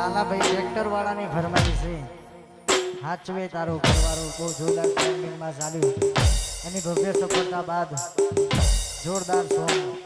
Lalabhai tractor વાળાની ફરમાઈ છે હાચવે તારો ઘરવાળો બહુ જોરદાર ટ્રેન્ડિંગમાં ચાલ્યું એની ભવ્ય સફળતા બાદ જોરદાર સોંગ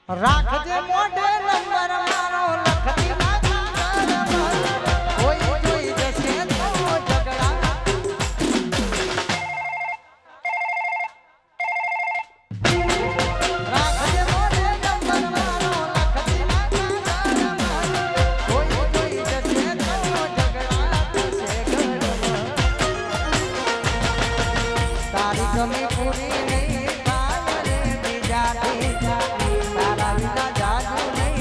રાખજે મોઢે નંબર મારો લખતી કોઈ જોઈ જશે તો ઝઘડા રાખજે મોઢે નંબર મારો લખતી કોઈ જોઈ જશે તો ઝઘડા થશે ઘરમાં તારી કમી પૂરી નહીં થાય રે બીજા તારા વિના જાજુ નહીં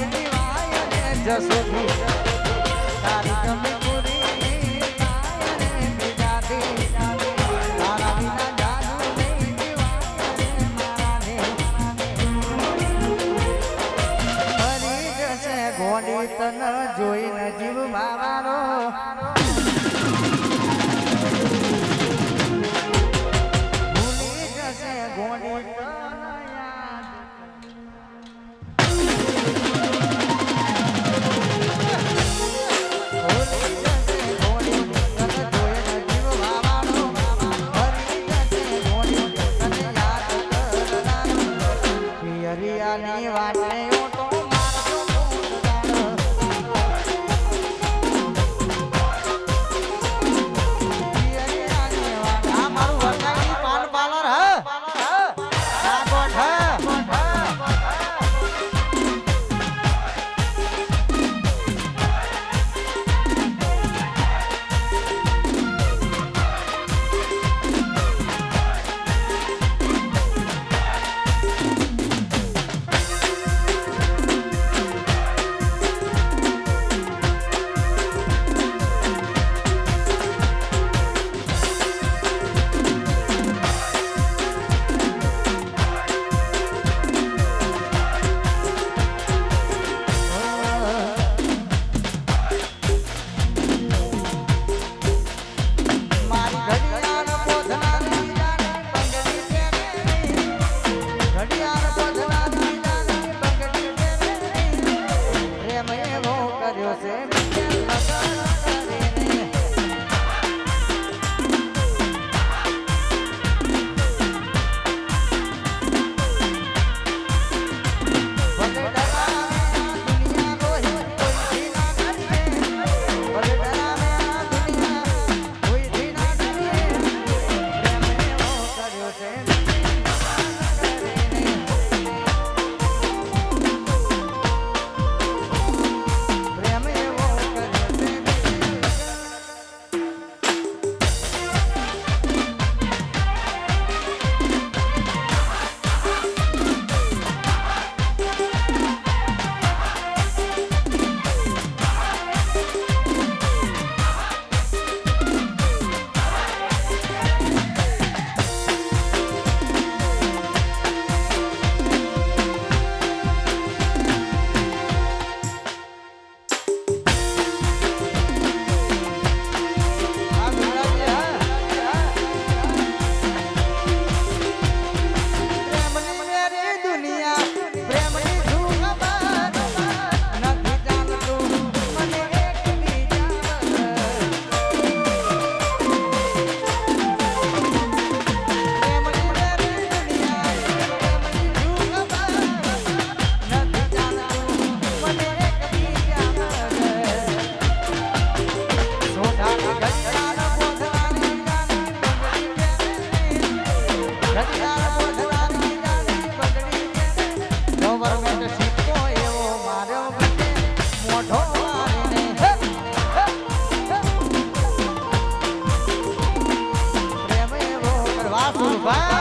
સુરભા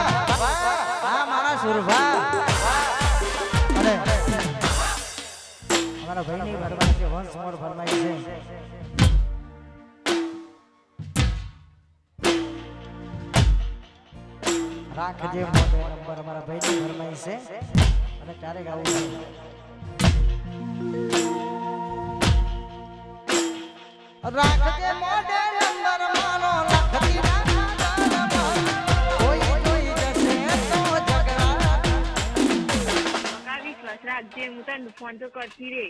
હા મારા સુરભા અરે અમારા ભાઈની ફરમાઈ છે વંશ મોર ફરમાઈ છે રાખજે મોટે નંબર અમારા ભાઈની ફરમાઈ છે અને ક્યારે ગાવું રાખજે મોટે નંબર મારો લખતી રાખજે હું તને ફોન તો કરતી રે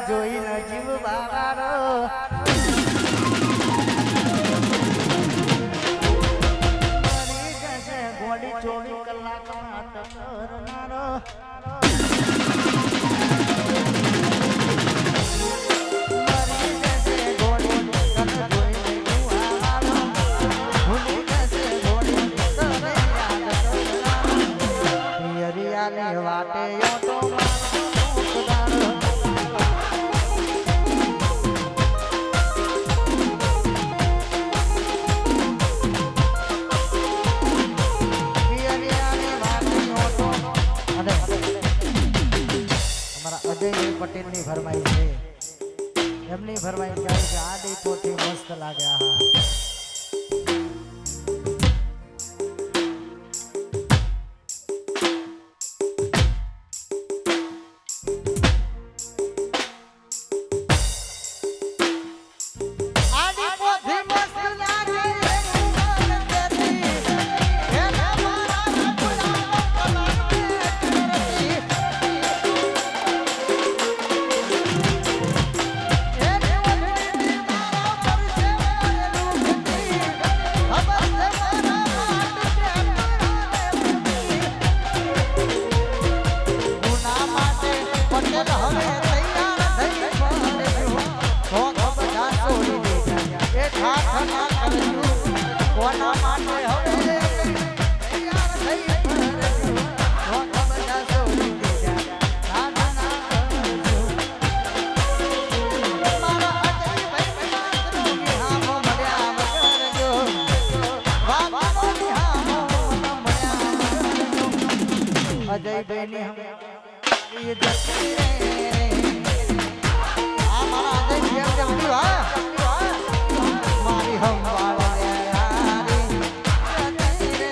જોઈને જીવ બાગારો મરી જશે ગોડી 24 કલાકમાં કરનારો મરી જશે ગોડી તને જોઈને ગુવારો ભૂલી જશે ગોડી તને યાદ કરનારો પિયરિયાની વાટે ઓટો મારો પટેલ ની ફરમાઈ છે એમની ફરમાઈ કહે છે આ દીપોથી મસ્ત લાગે હા અજય બેની હમ ये जल्दी रे आ मारा अजय भैया जल्दी वा मारी हम वाला यारी जल्दी रे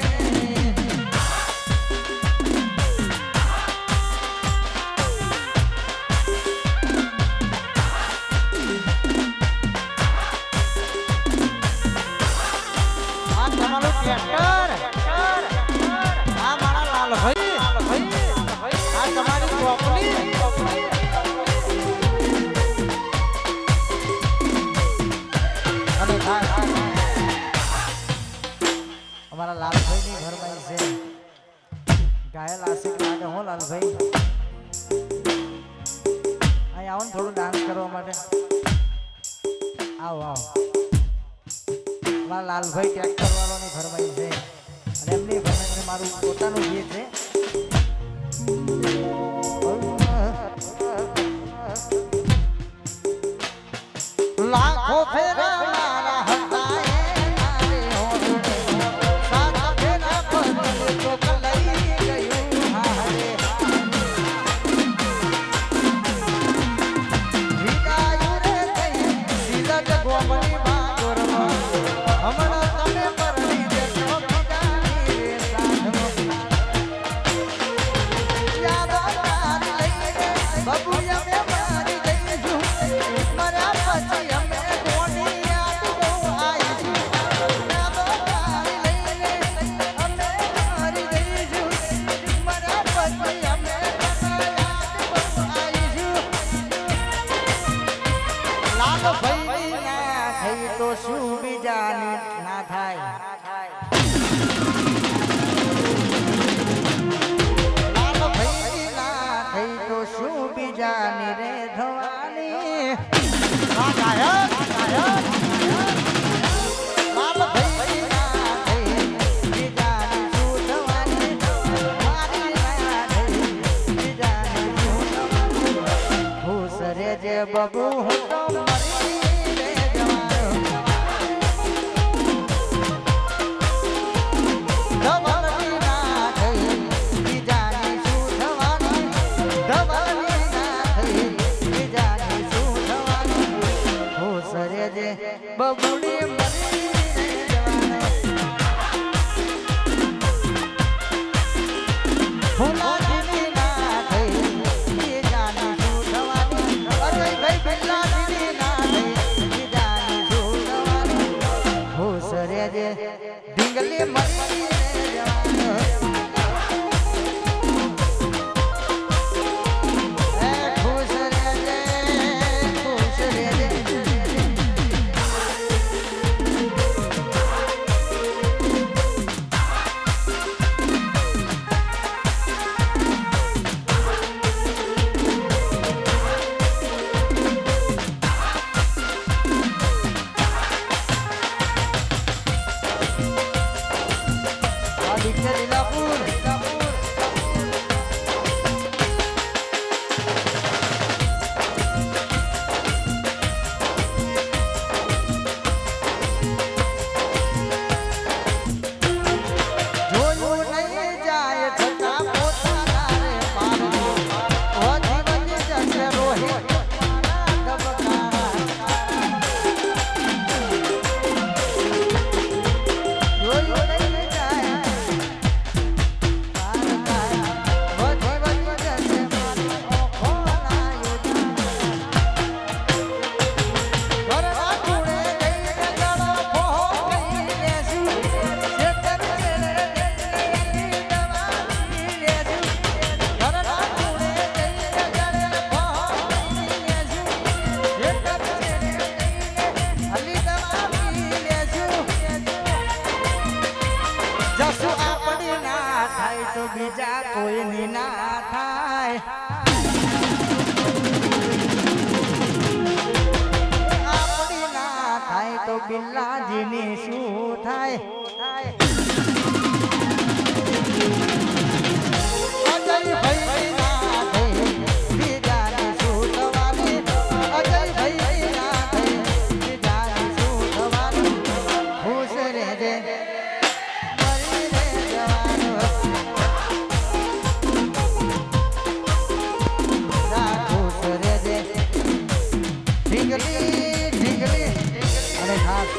आ તમારો ટ્રેક્ટર આ મારા લાલ ભાઈ આ તમારી ચોપડી અને અમારા લાલભાઈ ની ઘરમાઈ છે ગાયલ આશિક લાગે હો લાલભાઈ અહીં આવો ને થોડું ડાન્સ કરવા માટે આવો આવો અમારા લાલભાઈ ટ્રેક્ટર વાળાની ઘરમાઈ છે અને એમની ઘરમાઈ મારું પોતાનું ગીત છે લાખો ફેરા મારા હતા એ હોરડે સાત ફેરા પર તો કલઈ ગયું હારે વિદાય રે કઈ સીધા જગોમની બાગોરવા હમણાં તમે પરણી દેશો વિદાય રે સાધમાં યાદ આવી લઈને બબુયા મે મારી જઈશું મર્યા પછી અમે કોની ધવાની રે ધવાની આ ગાયક ગાયક લાલ ભઈ ના થઈ બીજાની શું ધવાની મારી ના થઈ બીજાની શું ધવાની ખુશ રે જે બબુ હું તો મરી રે જવાનો ધવાની ના થઈ બીજાની શું ધવાની ધવાની ના થઈ બીજાની શું ધવાની ખુશ રે જે બબુડી મરી રે જવાનો ફૂલાજીની ના થઈ બીજાની શું ધવાની અરે ભાઈ બિલ્લાજીની ના થઈ બીજાની શું ધવાની ખુશ રે જે ઢીંગલી મરી રે જવાનો એ ખુશ રે જે ખુશ રે જે આદિત્ય લીલાપુર જોયું નહીં જાય છતાં પોતાના રે પારનું વધી વધી જશે રોહિત મારા ધબકારા જોયું નહીં જાય વધી વધી જશે મારી ઓખોના યોજના ઘરના ખૂણે જઈને ગળો ફોહો કરી લેશું ખેતર ચેડે એની દવા પી લેશું ઘરના ખૂણે જઈને ગળે ફોહો કરી લેશું ખેતર ચેડે અલી દવા પી લેશું જસુ આપણી ના થાય તો બીજા કોઈની ના થાય આપણી ના થાય તો બિલ્લાજીની શું થાય અજય ભાઈ ના થઈ બીજાની શું થવાની અજય ભાઈ ના થઈ બીજાની શું થવાની ખુશ રે જે મરી રે જવાનો ખુશ રે જે ઢીંગલી ઢીંગલી અરે ખાસ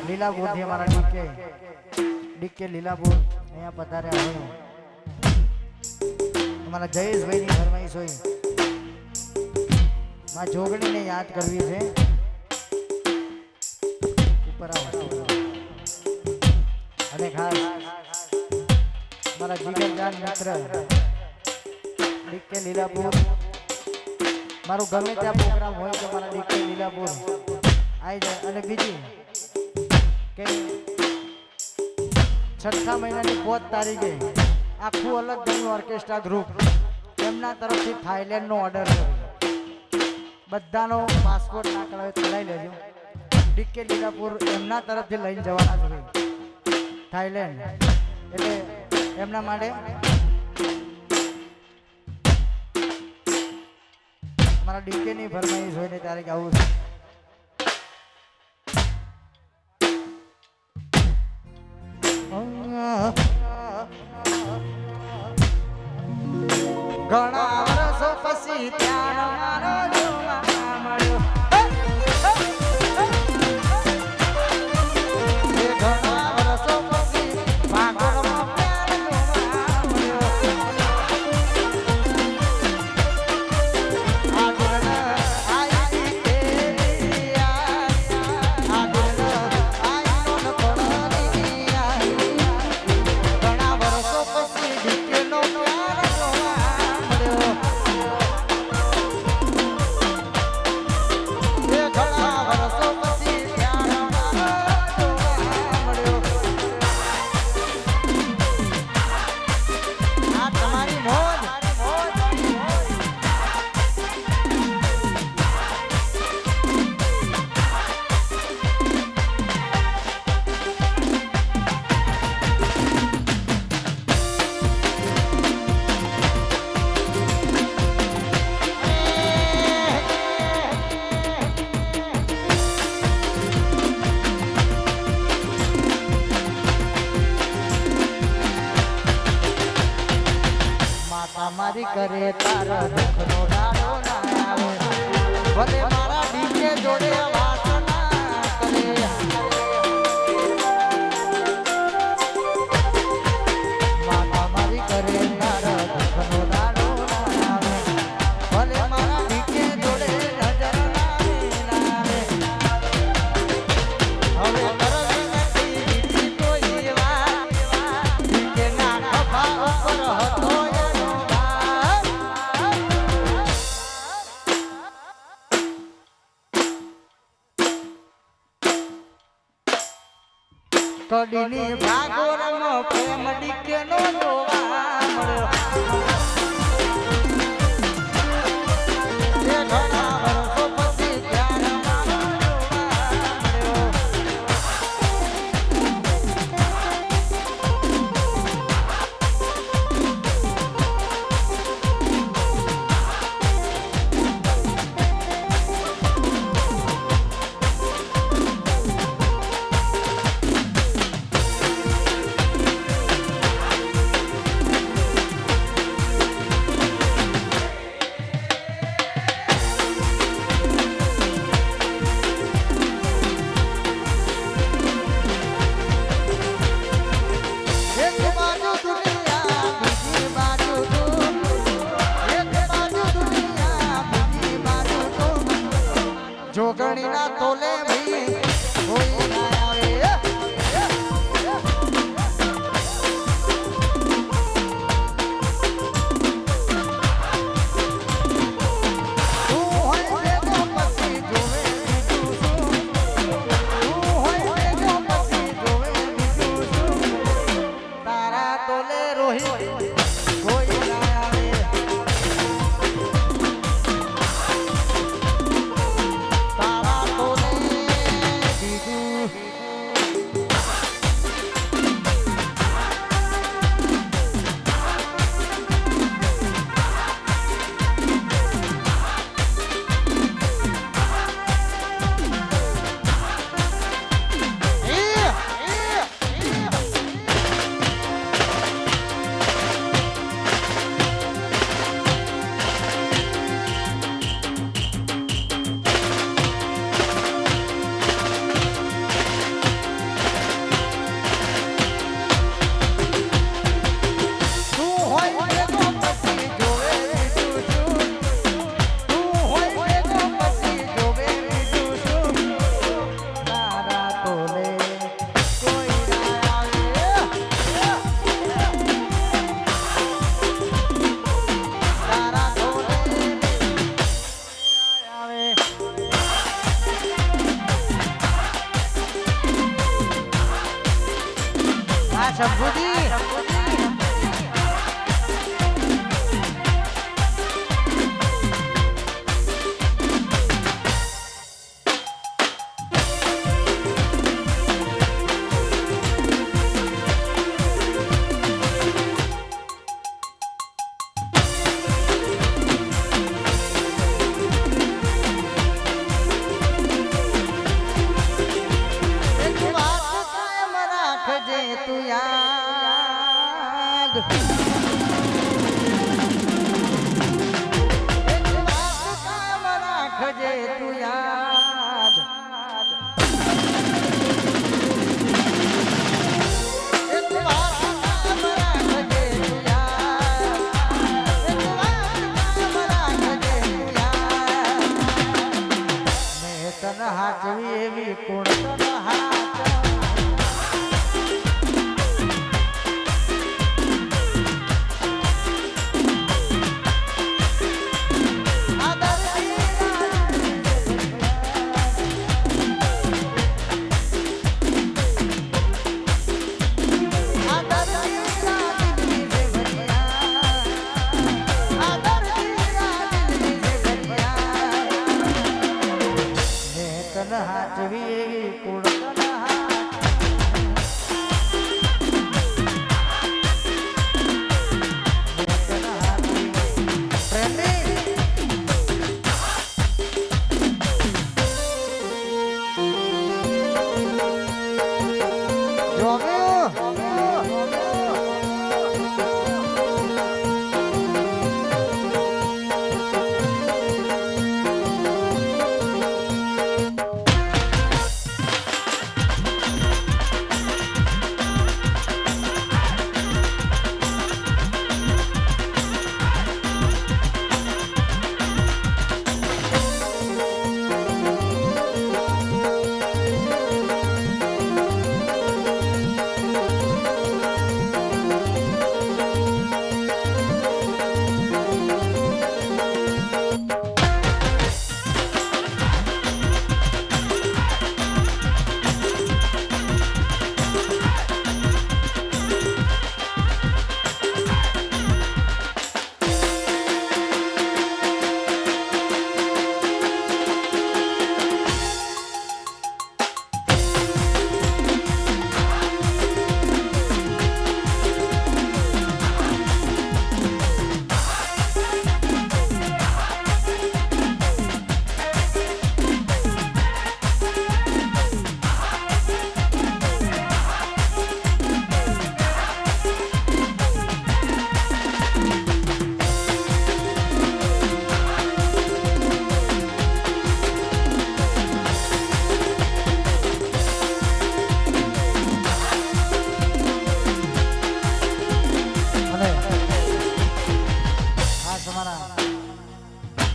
લીલાપુરથી અમારા ડીકે લીલાપુર અહીંયા પધાર્યા હોય અમારા જયેશભાઈની ફરમાઈશ હોય માં જોગણીને યાદ કરવી છે ઉપર આવો અને ખાસ મારા જીગરજાન મિત્ર ડીકે લીલાપુર મારું ગમે ત્યાં પ્રોગ્રામ હોય તો મારા ડીકે લીલાપુર આવી જાય અને બીજી કે 6 મહિનાની 5 તારીખે આખું અલગ ગયું ઓર્કેસ્ટ્રા ગ્રુપ એમના તરફથી થાઈલેન્ડનો ઓર્ડર છે બધાનો પાસપોર્ટ ના કરાવે ચલાવી લેજો ડીકે લીલાપુર એમના તરફથી લઈને જવાના છે થાઈલેન્ડ એટલે એમના માટે મારા ડીકેની ફરમાઈશ હોય ને ત્યારે આવું છે ઘણા વર્ષો પછી ત્યાં મારો જોવા મળ્યો ઘણા વર્ષો પછી ભાગોળમાં પ્યાર જોવા મળ્યો આગળ આઈ કે આગળ આઈ નો પડની ઘણા વર્ષો પછી દીકરીનો પ્યાર જોવા મળ્યો કરે તારો દુઃખનો દાડો ના આવે ભલે મારા ડીકે જોડે વાત ના કરે માતા મારી કરે તારો દુઃખનો દાડો ના આવે ભલે મારા ડીકે જોડે નજર ના આવે હવે કરવી નથી બીજી કોઈ વાત ડીકે ના ખભા ઉપર હતો એનો ભાર કડીની ભાગોરમાં પ્રેમ ડીકે નો જોવા મળ્યો એ ઘણા વર્ષો પછી ત્યારે મારો જોવા મળ્યો એક બાજુ દુનિયા બીજી બાજુ તું એક બાજુ દુનિયા બીજી બાજુ તું જોગણીના તોલે ભી કોઈ ના આવે તું હોય ભેગો પછી જોવે બીજું શું તું હોય ભેગો પછી જોવે બીજું શું તારા તોલે રોહિત કોઈ ના આવે તારા તોલે બીજું તું હોય ભેગો પછી જોવે બીજું શું તું હોય ભેગો પછી જોવે બીજું શું તારા તોલે કોઈ ના આવે તારા તોલે આવે આ શંભુજી એક વાત કાયમ રાખજે તું યાદ એક વાત કાયમ રાખજે તું યાદ એક વાત કાયમ રાખજે તું યાદ એક વાત કાયમ રાખજે તું યાદ મેં તને હાચવી એવી કોણ તને હાચવે તને હાચવી એવી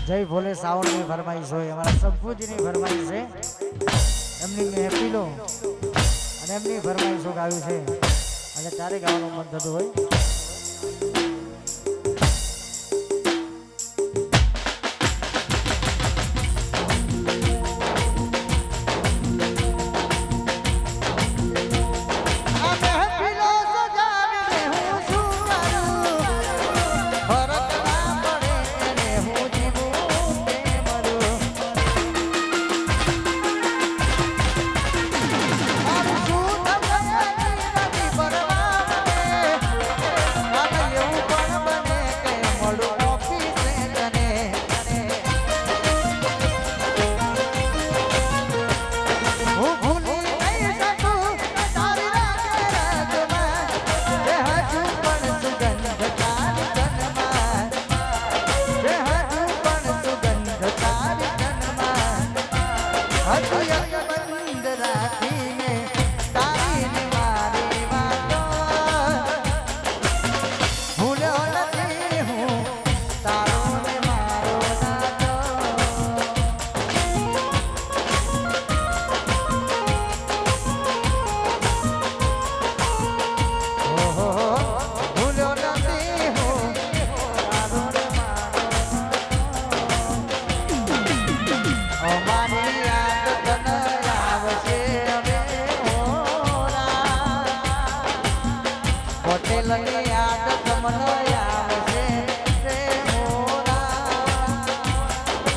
જય ભોલે સાવનની ફરમાઈશ હોય અમારા શંભુજીની ફરમાઈશ છે એમની મહેફિલો અને એમની ફરમાઈશો ગાયું છે અને ત્યારે ગાવાનું મન થતું હોય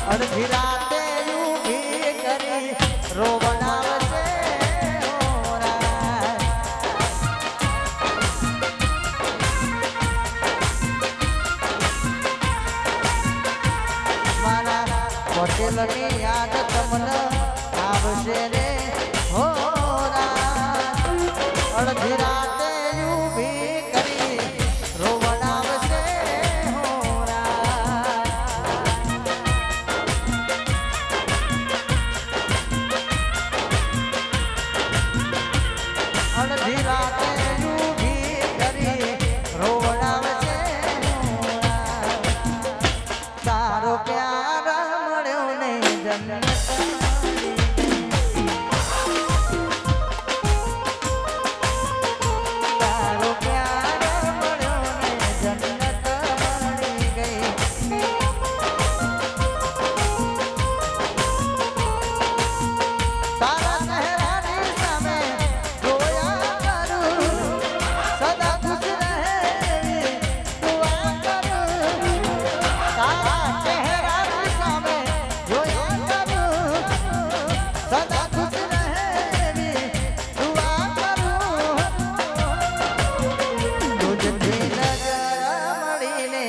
અડધી રાતે ઊભી કરી રોવડાવશે મારા પટેલની યાદ તમને આવશે રે હોરા અડધી રાતે ઊભી કરી રોવડાવશે અડધી રાતે ઊભી કરી રોવડાવશે તારો પ્યાર મળ્યો ને જન્નત તારો પ્યાર મળ્યો ને જન્નત મળી ગઈ તારા ચહેરાની સામે જોયા કરું સદા ખુશ રહે દુઆ કરું તારા ચહેરાની સામે જોયા કરું સદા ખુશ રહે દુઆ કરું તુજથી નજર મળીને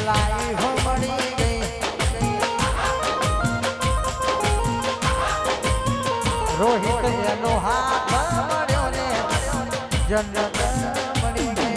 લાઈફ મળી ગઈ રોહિત એનો હાથ મળ્યો ને જન્નત મળી ગઈ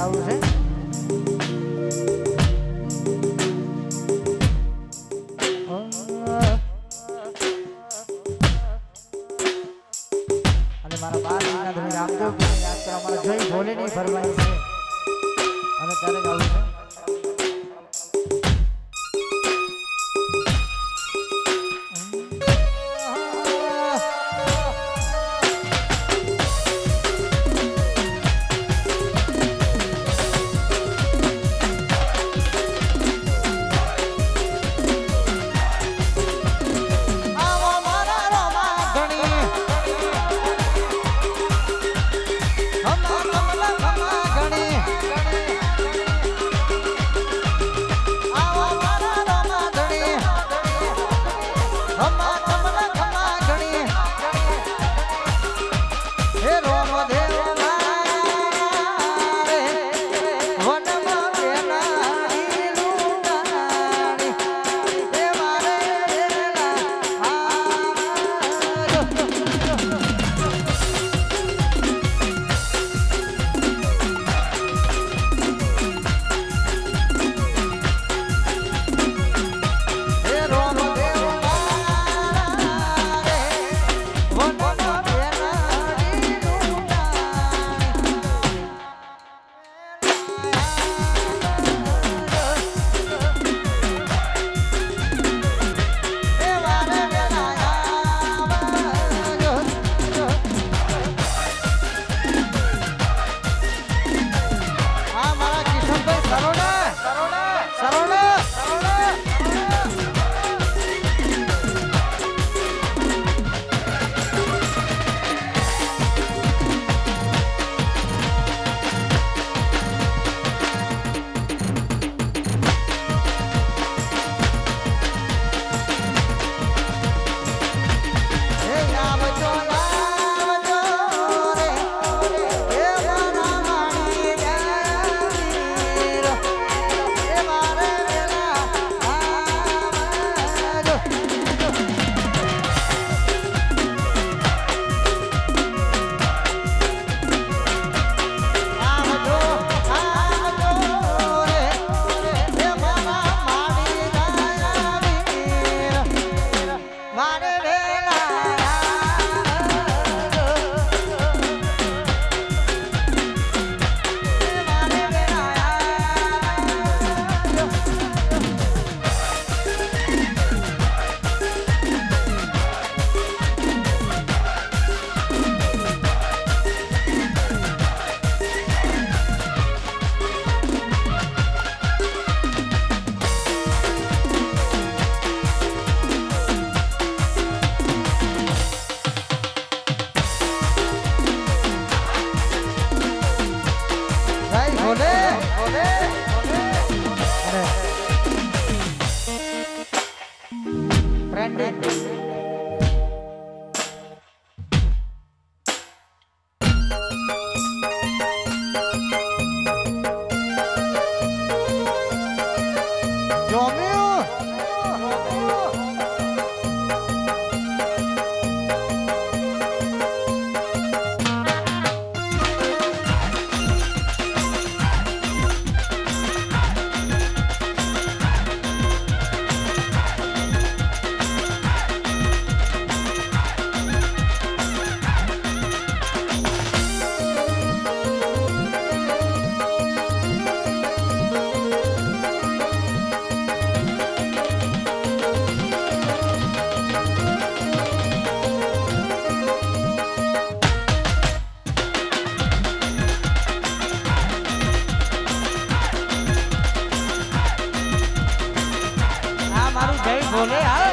ગાવું છે અને મારા બાર મહિના ધણી રામદેવ યાદ કરવા મારા જય ભોલે ની ફરમાઈ છે અને ત્યારે ગાવું છે બોલે હા